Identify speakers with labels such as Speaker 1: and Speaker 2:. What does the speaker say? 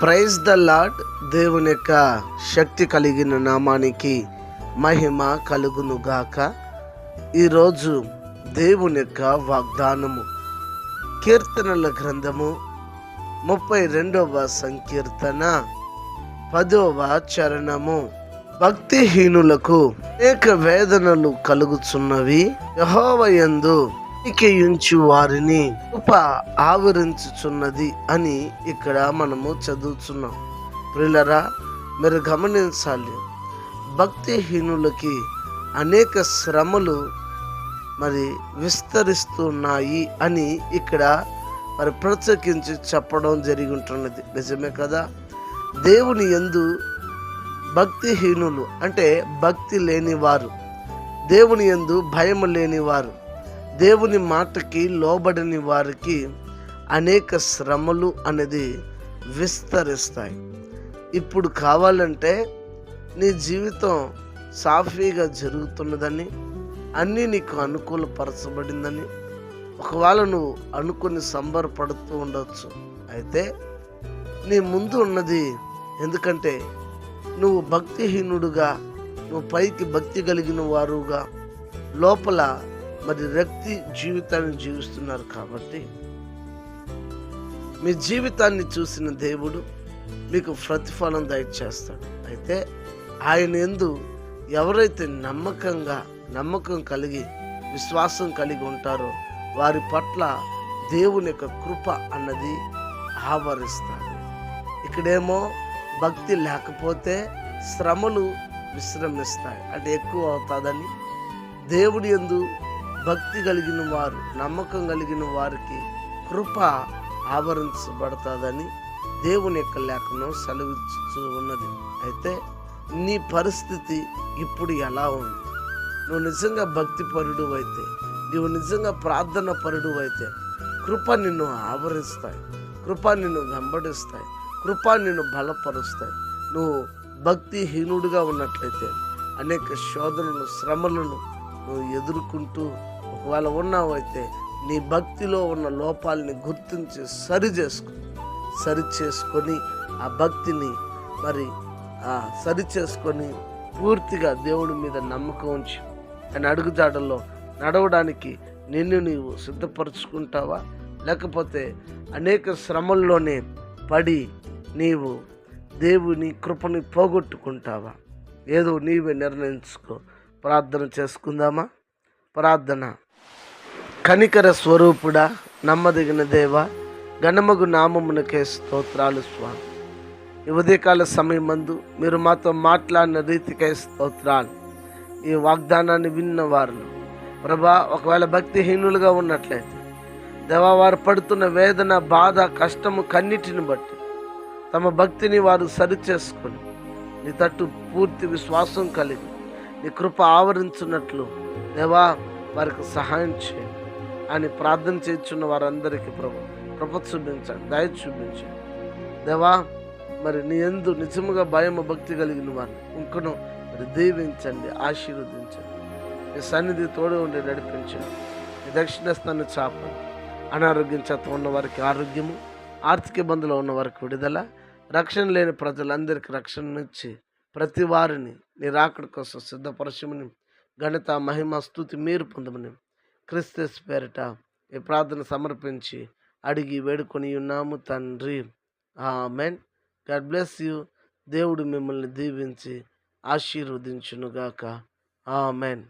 Speaker 1: Praise the lord. దేవుని యొక్క శక్తి కలిగిన నామానికి మహిమ కలుగును గాక. ఈరోజు దేవుని యొక్క వాగ్దానము కీర్తనల గ్రంథము 32వ సంకీర్తన 10వ చరణము. భక్తిహీనులకు అనేక వేదనలు కలుగుచున్నవి, యెహోవా యందు నమ్మికయుంచు వారిని కృప ఆవరించుచున్నది అని ఇక్కడ మనము చదువుతున్నాం. ప్రియులరా, మీరు గమనించాలి, భక్తిహీనులకి అనేక శ్రమలు విస్తరిస్తున్నాయి అని ఇక్కడ ప్రత్యేకించి చెప్పడం జరిగి ఉంటున్నది. నిజమే కదా? దేవుని యందు భక్తిహీనులు అంటే భక్తి లేనివారు, దేవుని యందు భయం లేనివారు, దేవుని మాటకి లోబడని వారికి అనేక శ్రమలు అనేది విస్తరిస్తాయి. ఇప్పుడు కావాలంటే నీ జీవితం సాఫీగా జరుగుతున్నదని, అన్నీ నీకు అనుకూలపరచబడిందని ఒకవేళ నువ్వు అనుకుని సంబరపడుతూ ఉండవచ్చు. అయితే నీ ముందు ఉన్నది, ఎందుకంటే నువ్వు భక్తిహీనుడుగా, నువ్వు పైకి భక్తి కలిగిన వారుగా లోపల వ్యక్తి జీవితాన్ని జీవిస్తున్నారు. కాబట్టి మీ జీవితాన్ని చూసిన దేవుడు మీకు ప్రతిఫలం దయచేస్తాడు. అయితే ఆయన యందు ఎవరైతే నమ్మకం కలిగి విశ్వాసం కలిగి ఉంటారో వారి పట్ల దేవుని యొక్క కృప అన్నది ఆవరిస్తాడు. ఇక్కడేమో భక్తి లేకపోతే శ్రమలు విశ్రమిస్తాయి, అంటే ఎక్కువ అవుతుందని. దేవుడి యందు భక్తి కలిగిన వారు, నమ్మకం కలిగిన వారికి కృప ఆవరించబడతాదని దేవుని యొక్క లేఖనం సెలవిస్తూ ఉన్నది. అయితే నీ పరిస్థితి ఇప్పుడు ఎలా ఉంది? నువ్వు నిజంగా భక్తి పరుడు అయితే, నువ్వు నిజంగా ప్రార్థన పరుడు అయితే కృప నిన్ను ఆవరిస్తాయి, కృప నిన్ను వెంబడిస్తాయి, కృప నిన్ను బలపరుస్తాయి. నువ్వు భక్తిహీనుడిగా ఉన్నట్లయితే అనేక శోధనలు, శ్రమలను నువ్వు ఎదుర్కొంటూ ఒకవేళ ఉన్నావు అయితే నీ భక్తిలో ఉన్న లోపాలని గుర్తించి సరి చేసుకొని ఆ భక్తిని సరి చేసుకొని పూర్తిగా దేవుడి మీద నమ్మకం ఉంచి ఆయన అడుగుజాడల్లో నడవడానికి నిన్ను నీవు సిద్ధపరచుకుంటావా? లేకపోతే అనేక శ్రమల్లోనే పడి నీవు దేవుని కృపని పోగొట్టుకుంటావా? ఏదో నీవే నిర్ణయించుకో. ప్రార్థన చేసుకుందామా? ప్రార్థన. కనికర స్వరూపుడా, నమ్మదగిన దేవా, ఘనమగు నామమునకే స్తోత్రాలు స్వామి. ఈ ఉదయకాల సమయమందు మీరు మాతో మాట్లాడిన రీతికై స్తోత్రాలు. ఈ వాగ్దానాన్ని విన్న వారు ప్రభా, ఒకవేళ భక్తిహీనులుగా ఉన్నట్లయితే దేవా, వారు పడుతున్న వేదన, బాధ, కష్టము కన్నిటిని బట్టి తమ భక్తిని వారు సరిచేసుకొని నీ తట్టు పూర్తి విశ్వాసం కలిగి నీ కృప ఆవరించున్నట్లు దేవా వారికి సహాయం చేయండి అని ప్రార్థన చేస్తున్న వారందరికీ కృప చూపించండి, దయ చూపించండి దేవా. నీ యందు నిజముగా భయం, భక్తి కలిగిన వారిని ఇంకను దీవించండి, ఆశీర్వదించండి. నీ సన్నిధి తోడు ఉండి నడిపించండి. నీ దక్షిణ స్థాన్ని చాపండి. అనారోగ్యం చేత ఉన్న వారికి ఆరోగ్యము, ఆర్థిక ఇబ్బందులు ఉన్న వారికి విడుదల, రక్షణ లేని ప్రజలందరికీ రక్షణనిచ్చి ప్రతి వారిని నీ రాకడ కోసం సిద్ధపరచమని, ఘనత, మహిమ, స్తుతి మీరు పొందమని క్రీస్తు పేరిట ఈ ప్రార్థన సమర్పించి అడిగి వేడుకొని ఉన్నాము తండ్రి. ఆమేన్. God bless you. దేవుడు మిమ్మల్ని దీవించి ఆశీర్వదించునుగాక. ఆమేన్.